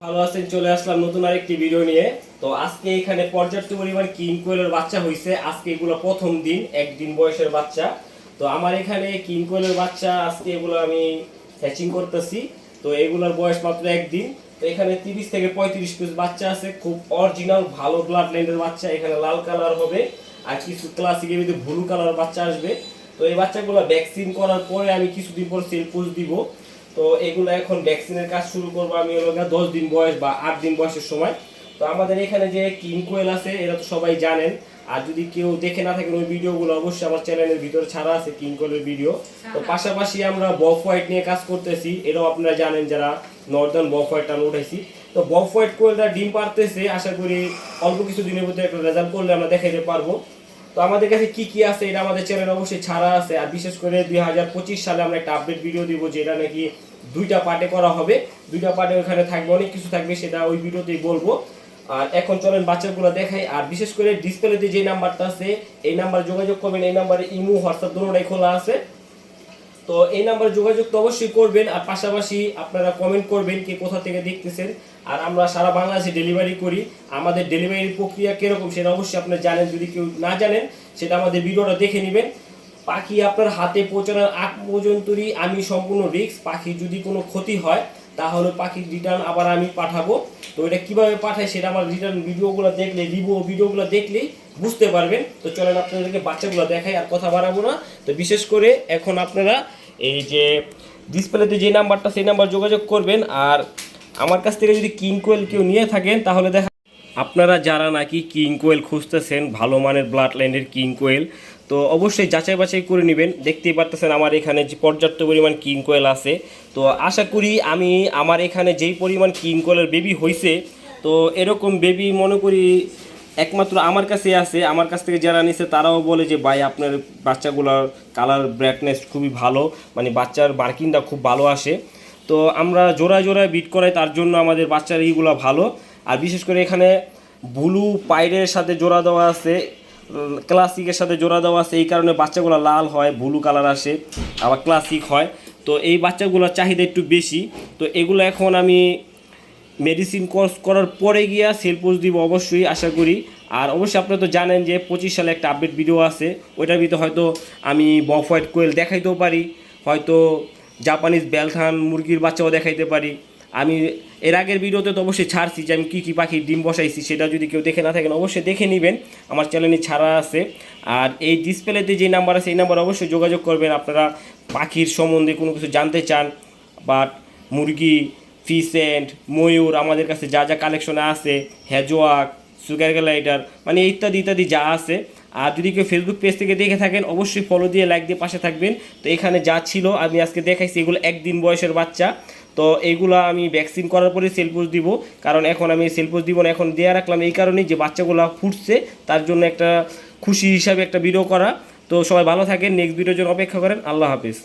ভালো আছেন, চলে আসলাম নতুন আরেকটি ভিডিও নিয়ে। তো আজকে এখানে পর্যাপ্ত পরিমাণ কিং কোয়েলের বাচ্চা হয়েছে। আজকে এগুলো প্রথম দিন, একদিন বয়সের বাচ্চা। তো আমার এখানে কিং কোয়েলের বাচ্চা আজকে এগুলো আমি হ্যাচিং করতেছি। তো এগুলোর বয়স মাত্র একদিন। তো এখানে 30 থেকে 35 পিস বাচ্চা আছে, খুব অরিজিনাল ভালো ব্লাড লাইনের বাচ্চা। এখানে লাল কালার হবে আর কিছু ক্লাসিকের ভিতরে ব্লু কালার বাচ্চা আসবে। তো এই বাচ্চাগুলো ভ্যাকসিন করার পরে আমি কিছুদিন পর সেল পোস্ট দিব। তো এগুলো এখন ভ্যাকসিনের কাজ শুরু করবো আমি 10 দিন বয়স বা 8 দিন বয়সের সময়। তো আমাদের এখানে যে কিং কোয়েল আছে এরা তো সবাই জানেন। আর যদি কেউ দেখে না থাকেন ওই ভিডিওগুলো অবশ্যই আমার চ্যানেলের ভিতরে ছাড়া আছে কিং কোয়েলের ভিডিও। তো পাশাপাশি আমরা বফ হোয়াইট নিয়ে কাজ করতেছি, এটাও আপনারা জানেন যারা নর্দার্ন বফ হোয়াইট আমরা উঠাইছি। তো বফ হোয়াইট কোয়েলটা ডিম পারতেছে, আশা করি অল্প কিছু দিনের মধ্যে একটা রেজাল্ট করলে আমরা দেখাইতে পারবো। তো আমাদের কাছে কি কি আছে এটা আমাদের চ্যানেলে অবশ্যই ছাড়া আছে। আর বিশেষ করে 2025 সালে আমরা একটা আপডেট ভিডিও দিব, যেটা নাকি 2টা পার্টে করা হবে। 2টা পার্টে ওখানে থাকবে, অনেক কিছু থাকবে, সেটা ওই ভিডিওতেই বলবো। আর এখন চলেন বাচ্চাগুলো দেখাই। আর বিশেষ করে ডিসপ্লেতে যে নাম্বারটা আছে এই নাম্বারে যোগাযোগ করবেন। এই নাম্বারে ইমো হোয়াটসঅ্যাপ দুটোটাই খোলা আছে। তো এই নাম্বারে যোগাযোগ তো অবশ্যই করবেন। আর পাশাপাশি আপনারা কমেন্ট করবেন কে কোথা থেকে দেখতেছেন। আর আমরা সারা বাংলাদেশে ডেলিভারি করি। আমাদের ডেলিভারির প্রক্রিয়া কিরকম সেটা অবশ্যই আপনারা জানেন। যদি কেউ না জানেন সেটা আমাদের ভিডিওটা দেখে নেবেন। পাখি আপনার হাতে পৌঁছানোর আগ পর্যন্তই আমি সম্পূর্ণ রিস্ক। পাখি যদি কোনো ক্ষতি হয় তাহলে পাখির রিটার্ন আবার আমি পাঠাবো। তো এটা কিভাবে পাঠাই সেটা আমার রিটার্ন ভিডিওগুলো দেখলে, রিভিউ ভিডিওগুলো দেখলেই বুঝতে পারবেন। তো চলেন আপনাদেরকে বাচ্চাগুলো দেখাই, আর কথা বাড়াবো না। তো বিশেষ করে এখন আপনারা এই যে ডিসপ্লেতে যে নাম্বারটা সেই নাম্বার যোগাযোগ করবেন। আর আমার কাছ থেকে যদি কিং কোয়েল কেউ নিয়ে থাকেন তাহলে দেখা, আপনারা যারা নাকি কিং কোয়েল খুঁজতেছেন, ভালো মানের ব্লাড লাইনের কিং কোয়েল, তো অবশ্যই যাচাই বাছাই করে নেবেন। দেখতেই পারতেছেন আমার এখানে যে পর্যাপ্ত পরিমাণ কিং কোয়েল আছে। তো আশা করি আমি আমার এখানে যেই পরিমাণ কিং কোয়েলের বেবি হয়েছে, তো এরকম বেবি মনে করি একমাত্র আমার কাছে আছে। আমার কাছ থেকে যারা নিছে তারাও বলে যে ভাই আপনার বাচ্চাগুলোর কালার ব্রাইটনেস খুবই ভালো, মানে বাচ্চার মার্কিংটা খুব ভালো আসে। তো আমরা জোড়ায় জোড়ায় বিট করাই, তার জন্য আমাদের বাচ্চার এইগুলো ভালো। আর বিশেষ করে এখানে ব্লু পাইডের সাথে জোড়া দেওয়া আছে, ক্লাসিকের সাথে জোড়া দেওয়া আছে, এই কারণে বাচ্চাগুলো লাল হয়, ব্লু কালার আসে, আবার ক্লাসিক হয়। তো এই বাচ্চাগুলোর চাহিদা একটু বেশি। তো এগুলো এখন আমি মেডিসিন কোর্স করার পরে গিয়া সেল পোস্ট দিব অবশ্যই, আশা করি। আর অবশ্যই আপনারা তো জানেন যে 25 সালে একটা আপডেট ভিডিও আছে, ওইটার ভিতরে হয়তো আমি বফ হোয়াইট কোয়েল দেখাইতেও পারি, হয়তো জাপানিজ বেলথান মুরগির বাচ্চাও দেখাইতে পারি। আমি এর আগের ভিডিওতে তো অবশ্যই ছাড়ছি যে আমি কী কী পাখির ডিম বসাইছি, সেটা যদি কেউ দেখে না থাকেন অবশ্যই দেখে নেবেন, আমার চ্যানেলে ছাড়া আছে। আর এই ডিসপ্লেতে যে নাম্বার আছে এই নাম্বার অবশ্যই যোগাযোগ করবেন আপনারা পাখির সম্বন্ধে কোনো কিছু জানতে চান। বাট মুরগি, ফিসেন্ট, ময়ূর আমাদের কাছে যা যা কালেকশনে আছে, হ্যাজোয়াক, সুগার গ্লাইডার, মানে ইত্যাদি ইত্যাদি যা আছে। আর যদি কেউ ফেসবুক পেজ থেকে দেখে থাকেন অবশ্যই ফলো দিয়ে লাইক দিয়ে পাশে থাকবেন। তো এখানে যা ছিল আমি আজকে দেখাইছি, এগুলো একদিন বয়সের বাচ্চা। তো এইগুলো আমি ভ্যাকসিন করার পরে সেল পোস্ট দিব, কারণ এখন আমি সেল পোস্ট দিব না, এখন দেওয়া রাখলাম এই কারণেই যে বাচ্চাগুলো ফুটছে, তার জন্য একটা খুশি হিসাবে একটা ভিডিও করা। তো সবাই ভালো থাকেন, নেক্সট ভিডিওর জন্য অপেক্ষা করেন। আল্লাহ হাফিজ।